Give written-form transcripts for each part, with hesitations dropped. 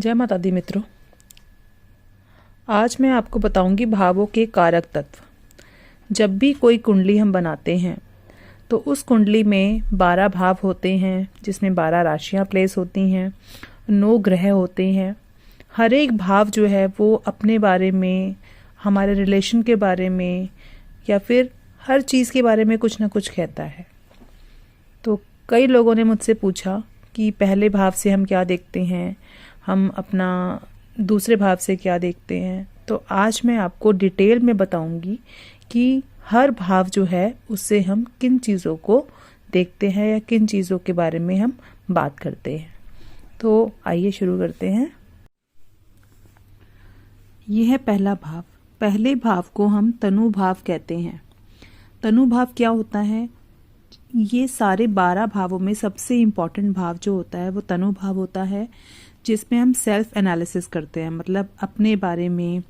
जय माता दी मित्रों, आज मैं आपको बताऊंगी भावों के कारक तत्व। जब भी कोई कुंडली हम बनाते हैं तो उस कुंडली में 12 भाव होते हैं, जिसमें 12 राशियां प्लेस होती हैं, 9 ग्रह होते हैं। हर एक भाव जो है वो अपने बारे में, हमारे रिलेशन के बारे में या फिर हर चीज़ के बारे में कुछ ना कुछ कहता है। तो कई लोगों ने मुझसे पूछा कि पहले भाव से हम क्या देखते हैं, हम अपना दूसरे भाव से क्या देखते हैं। तो आज मैं आपको डिटेल में बताऊंगी कि हर भाव जो है उससे हम किन चीज़ों को देखते हैं या किन चीज़ों के बारे में हम बात करते हैं। तो आइए शुरू करते हैं। यह है पहला भाव। पहले भाव को हम तनु भाव कहते हैं। तनु भाव क्या होता है? ये सारे 12 भावों में सबसे इम्पॉर्टेंट भाव जो होता है वो तनु भाव होता है, जिसमें हम सेल्फ एनालिसिस करते हैं। मतलब अपने बारे में,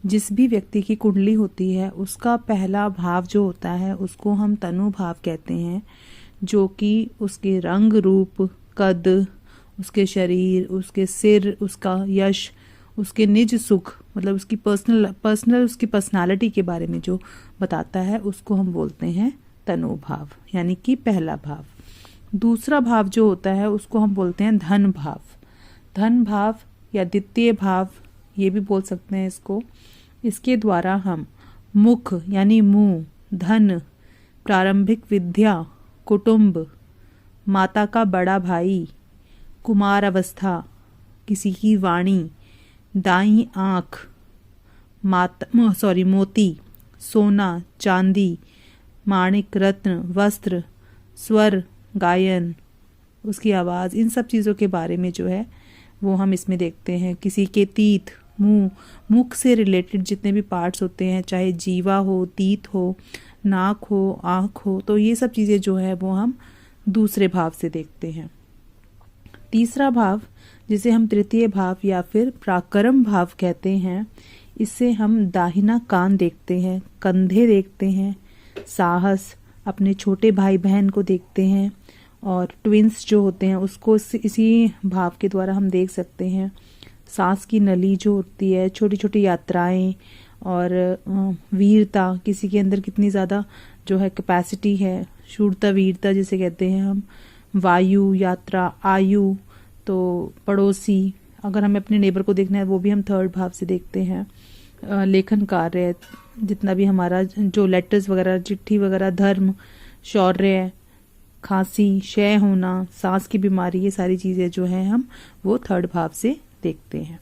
जिस भी व्यक्ति की कुंडली होती है उसका पहला भाव जो होता है उसको हम तनु भाव कहते हैं, जो कि उसके रंग रूप, कद, उसके शरीर, उसके सिर, उसका यश, उसके निज सुख, मतलब उसकी पर्सनल उसकी पर्सनालिटी के बारे में जो बताता है उसको हम बोलते हैं तनु भाव, यानी कि पहला भाव। दूसरा भाव जो होता है उसको हम बोलते हैं धन भाव। धन भाव या द्वितीय भाव ये भी बोल सकते हैं इसको। इसके द्वारा हम मुख यानी मुंह, धन, प्रारंभिक विद्या, कुटुंब, माता का बड़ा भाई, कुमार अवस्था, किसी की वाणी, दाईं आँख, मोती, सोना, चांदी, माणिक, रत्न, वस्त्र, स्वर, गायन, उसकी आवाज़, इन सब चीज़ों के बारे में जो है वो हम इसमें देखते हैं। किसी के तीत, मुंह, मुख से रिलेटेड जितने भी पार्ट्स होते हैं, चाहे जीवा हो, तीत हो, नाक हो, आँख हो, तो ये सब चीज़ें जो है वो हम दूसरे भाव से देखते हैं। तीसरा भाव, जिसे हम तृतीय भाव या फिर पराक्रम भाव कहते हैं, इससे हम दाहिना कान देखते हैं, कंधे देखते हैं, साहस, अपने छोटे भाई बहन को देखते हैं, और ट्विंस जो होते हैं उसको इसी भाव के द्वारा हम देख सकते हैं। सांस की नली जो होती है, छोटी छोटी यात्राएं, और वीरता, किसी के अंदर कितनी ज़्यादा जो है कैपेसिटी है, शूरता वीरता जिसे कहते हैं हम, वायु, यात्रा, आयु, तो पड़ोसी, अगर हमें अपने नेबर को देखना है वो भी हम थर्ड भाव से देखते हैं। लेखन कार्य, जितना भी हमारा जो लेटर्स वगैरह, चिट्ठी वगैरह, धर्म, शौर्य, खांसी, क्षय होना, सांस की बीमारी, ये सारी चीज़ें जो हैं हम वो थर्ड भाव से देखते हैं।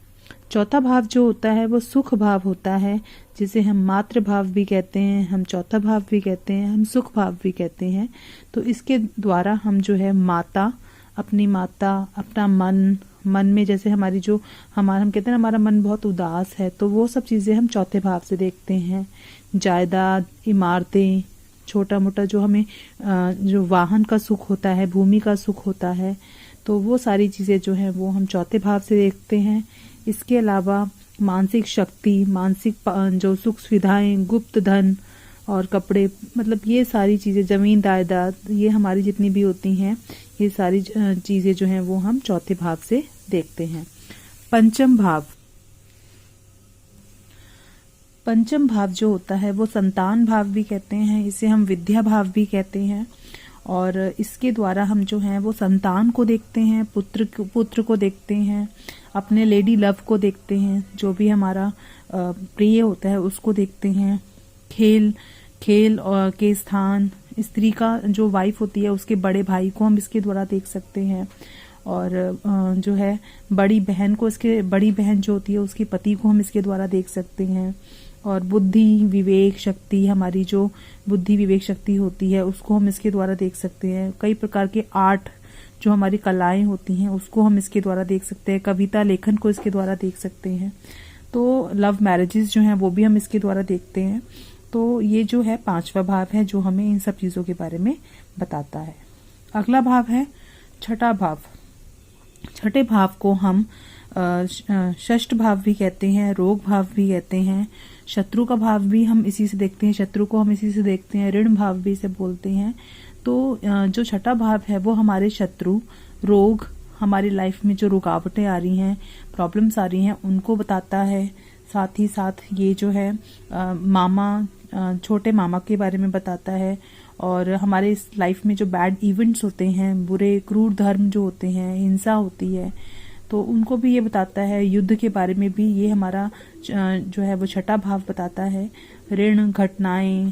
चौथा भाव जो होता है वो सुख भाव होता है, जिसे हम मातृ भाव भी कहते हैं, हम चौथा भाव भी कहते हैं, हम सुख भाव भी कहते हैं। तो इसके द्वारा हम जो है माता, अपनी माता, अपना मन में जैसे हमारी जो हम कहते हैं हमारा मन बहुत उदास है, तो वो सब चीज़ें हम चौथे भाव से देखते हैं। जायदाद, इमारतें, छोटा मोटा जो हमें जो वाहन का सुख होता है, भूमि का सुख होता है, तो वो सारी चीज़ें जो हैं वो हम चौथे भाव से देखते हैं। इसके अलावा मानसिक शक्ति, मानसिक जो सुख सुविधाएं, गुप्त धन और कपड़े, मतलब ये सारी चीज़ें, ज़मीन जायदाद, ये हमारी जितनी भी होती हैं, ये सारी चीज़ें जो हैं वो हम चौथे भाव से देखते हैं। पंचम भाव। पंचम भाव जो होता है वो संतान भाव भी कहते हैं, इसे हम विद्या भाव भी कहते हैं, और इसके द्वारा हम जो हैं वो संतान को देखते हैं, पुत्र को देखते हैं, अपने लेडी लव को देखते हैं, जो भी हमारा प्रिय होता है उसको देखते हैं। खेल और के स्थान, स्त्री का जो वाइफ होती है उसके बड़े भाई को हम इसके द्वारा देख सकते हैं, और जो है बड़ी बहन को, इसके बड़ी बहन जो होती है उसके पति को हम इसके द्वारा देख सकते हैं। और बुद्धि, विवेक शक्ति, हमारी जो बुद्धि विवेक शक्ति होती है उसको हम इसके द्वारा देख सकते हैं। कई प्रकार के आर्ट, जो हमारी कलाएं होती हैं उसको हम इसके द्वारा देख सकते हैं। कविता लेखन को इसके द्वारा देख सकते हैं। तो लव मैरिजेस जो हैं वो भी हम इसके द्वारा देखते हैं। तो ये जो है पांचवा भाव है जो हमें इन सब चीज़ों के बारे में बताता है। अगला भाव है छठा भाव। छठे भाव को हम षष्ठ भाव भी कहते हैं, रोग भाव भी कहते हैं, शत्रु का भाव भी हम इसी से देखते हैं, शत्रु को हम इसी से देखते हैं, ऋण भाव भी इसे बोलते हैं। तो जो छठा भाव है वो हमारे शत्रु, रोग, हमारी लाइफ में जो रुकावटें आ रही हैं, प्रॉब्लम्स आ रही हैं, उनको बताता है। साथ ही साथ ये जो है छोटे मामा के बारे में बताता है। और हमारे इस लाइफ में जो बैड इवेंट्स होते हैं, बुरे क्रूर धर्म जो होते हैं, हिंसा होती है, तो उनको भी ये बताता है। युद्ध के बारे में भी ये हमारा जो है वो छठा भाव बताता है। ऋण, घटनाएं,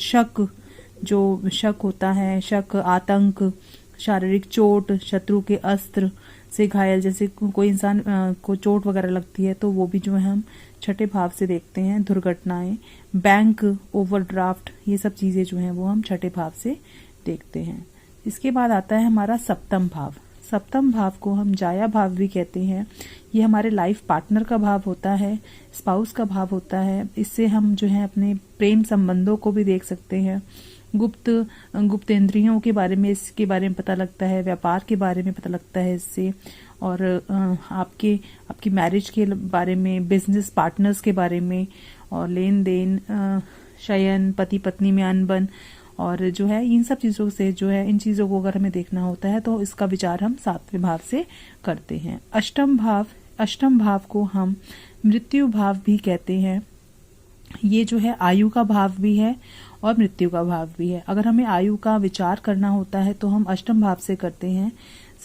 शक, जो शक होता है, शक, आतंक, शारीरिक चोट, शत्रु के अस्त्र से घायल, जैसे कोई इंसान को चोट वगैरह लगती है तो वो भी जो है हम छठे भाव से देखते हैं। दुर्घटनाएं, बैंक, ओवरड्राफ्ट, ये सब चीजें जो हैं वो हम छठे भाव से देखते हैं। इसके बाद आता है हमारा सप्तम भाव। सप्तम भाव को हम जाया भाव भी कहते हैं। ये हमारे लाइफ पार्टनर का भाव होता है, स्पाउस का भाव होता है। इससे हम जो है अपने प्रेम संबंधों को भी देख सकते हैं। गुप्त इंद्रियों के बारे में, इसके बारे में पता लगता है। व्यापार के बारे में पता लगता है इससे। और आपकी मैरिज के बारे में, बिजनेस पार्टनर्स के बारे में, और लेन देन, शयन, पति पत्नी में अनबन, और जो है इन सब चीजों से जो है, इन चीजों को अगर हमें देखना होता है तो इसका विचार हम सातवें भाव से करते हैं। अष्टम भाव को हम मृत्यु भाव भी कहते हैं। ये जो है आयु का भाव भी है और मृत्यु का भाव भी है। अगर हमें आयु का विचार करना होता है तो हम अष्टम भाव से करते हैं।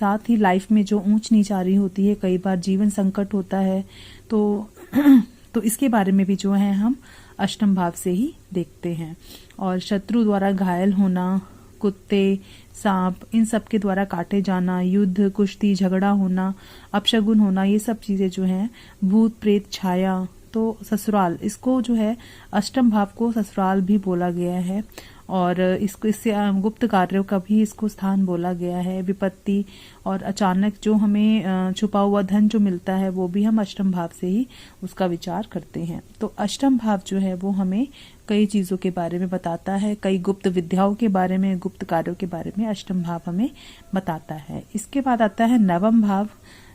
साथ ही लाइफ में जो ऊंच नीच आ रही होती है, कई बार जीवन संकट होता है, तो इसके बारे में भी जो है हम अष्टम भाव से ही देखते हैं। और शत्रु द्वारा घायल होना, कुत्ते, सांप, इन सब के द्वारा काटे जाना, युद्ध, कुश्ती, झगड़ा होना, अपशगुन होना, ये सब चीजें जो हैं, भूत प्रेत, छाया, तो ससुराल, इसको जो है अष्टम भाव को ससुराल भी बोला गया है। और इससे गुप्त कार्यों का भी इसको स्थान बोला गया है। विपत्ति और अचानक जो हमें छुपा हुआ धन जो मिलता है, वो भी हम अष्टम भाव से ही उसका विचार करते हैं। तो अष्टम भाव जो है वो हमें कई चीजों के बारे में बताता है, कई गुप्त विद्याओं के बारे में, गुप्त कार्यों के बारे में अष्टम भाव हमें बताता है। इसके बाद आता है नवम भाव।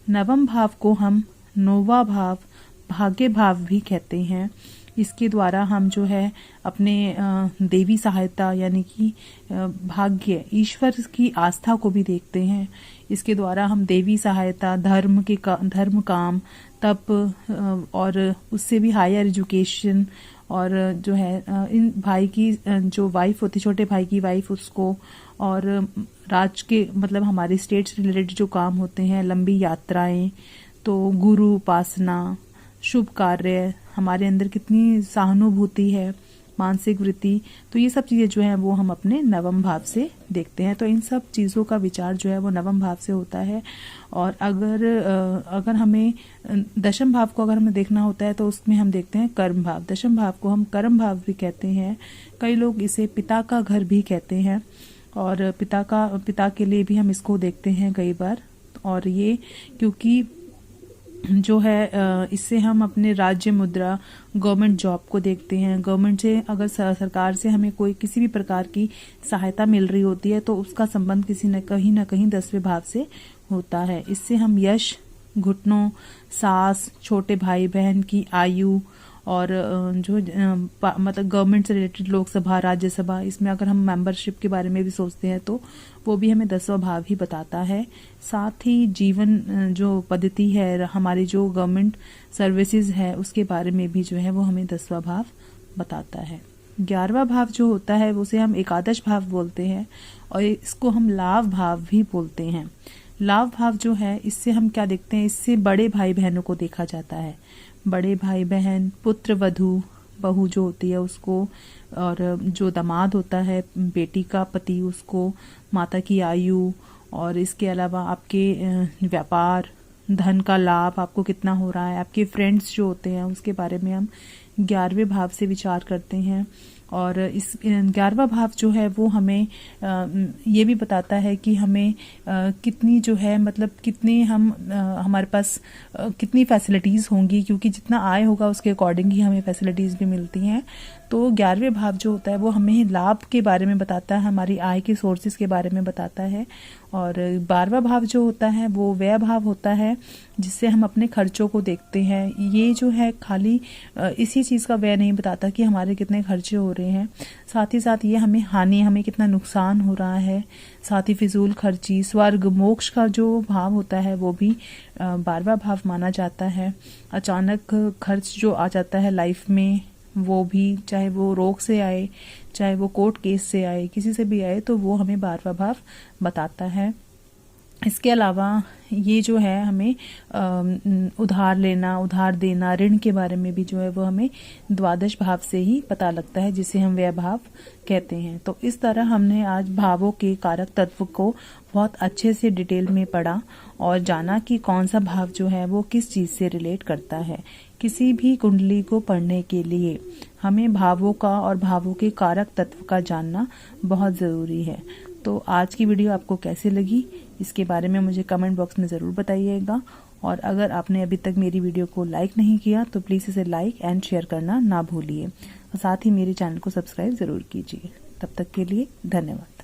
नवम भाव को हम नोवा भाव, भाग्य भाव भी कहते हैं। इसके द्वारा हम जो है अपने देवी सहायता, यानी कि भाग्य, ईश्वर की आस्था को भी देखते हैं। इसके द्वारा हम देवी सहायता, धर्म काम, तप, और उससे भी हायर एजुकेशन, और जो है इन भाई की जो वाइफ होती, छोटे भाई की वाइफ, उसको, और राज के मतलब हमारे स्टेट से रिलेटेड जो काम होते हैं, लंबी यात्राएं, तो गुरु उपासना, शुभ कार्य, हमारे अंदर कितनी सहानुभूति है, मानसिक वृत्ति, तो ये सब चीजें जो है वो हम अपने नवम भाव से देखते हैं। तो इन सब चीजों का विचार जो है वो नवम भाव से होता है। और अगर हमें दशम भाव को अगर हमें देखना होता है तो उसमें हम देखते हैं कर्म भाव। दशम भाव को हम कर्म भाव भी कहते हैं। कई लोग इसे पिता का घर भी कहते हैं, और पिता के लिए भी हम इसको देखते हैं कई बार। और ये क्योंकि जो है इससे हम अपने राज्य मुद्रा, गवर्नमेंट जॉब को देखते हैं। गवर्नमेंट से अगर सरकार से हमें कोई किसी भी प्रकार की सहायता मिल रही होती है तो उसका संबंध किसी न कहीं 10वें भाव से होता है। इससे हम यश, घुटनों, सास, छोटे भाई बहन की आयु, और जो मतलब गवर्नमेंट से रिलेटेड लोकसभा, राज्यसभा, इसमें अगर हम मेंबरशिप के बारे में भी सोचते हैं तो वो भी हमें 10वां भाव ही बताता है। साथ ही जीवन जो पद्धति है, हमारी जो गवर्नमेंट सर्विसेज है, उसके बारे में भी जो है वो हमें 10वां भाव बताता है। 11वां भाव जो होता है उसे हम एकादश भाव बोलते हैं, और इसको हम लाभ भाव भी बोलते हैं। लाभ भाव जो है, इससे हम क्या देखते हैं, इससे बड़े भाई बहनों को देखा जाता है। बड़े भाई बहन, पुत्र वधू, बहू जो होती है उसको, और जो दामाद होता है, बेटी का पति, उसको, माता की आयु, और इसके अलावा आपके व्यापार, धन का लाभ आपको कितना हो रहा है, आपके फ्रेंड्स जो होते हैं उसके बारे में हम 11वें भाव से विचार करते हैं। और इस 11वां भाव जो है वो हमें ये भी बताता है कि हमें कितनी जो है मतलब कितनी हमारे पास कितनी फैसिलिटीज़ होंगी, क्योंकि जितना आय होगा उसके अकॉर्डिंग ही हमें फैसिलिटीज़ भी मिलती हैं। तो 11वें भाव जो होता है वो हमें लाभ के बारे में बताता है, हमारी आय के सोर्सेज के बारे में बताता है। और 12वां भाव जो होता है वो व्यय भाव होता है, जिससे हम अपने खर्चों को देखते हैं। ये जो है खाली इसी चीज़ का व्यय नहीं बताता कि हमारे कितने खर्चे हो रहे हैं, साथ ही साथ ये हमें हानि, हमें कितना नुकसान हो रहा है, साथ ही फिजूल खर्ची, स्वर्ग मोक्ष का जो भाव होता है वो भी 12वां भाव माना जाता है। अचानक खर्च जो आ जाता है लाइफ में, वो भी चाहे वो रोग से आए, चाहे वो कोर्ट केस से आए, किसी से भी आए, तो वो हमें 12वां भाव बताता है। इसके अलावा ये जो है हमें उधार लेना, उधार देना, ऋण के बारे में भी जो है वो हमें द्वादश भाव से ही पता लगता है, जिसे हम व्यय भाव कहते हैं। तो इस तरह हमने आज भावों के कारक तत्व को बहुत अच्छे से डिटेल में पढ़ा और जाना कि कौन सा भाव जो है वो किस चीज़ से रिलेट करता है। किसी भी कुंडली को पढ़ने के लिए हमें भावों का और भावों के कारक तत्व का जानना बहुत ज़रूरी है। तो आज की वीडियो आपको कैसे लगी, इसके बारे में मुझे कमेंट बॉक्स में ज़रूर बताइएगा। और अगर आपने अभी तक मेरी वीडियो को लाइक नहीं किया तो प्लीज़ इसे लाइक एंड शेयर करना ना भूलिए, और साथ ही मेरे चैनल को सब्सक्राइब ज़रूर कीजिए। तब तक के लिए धन्यवाद।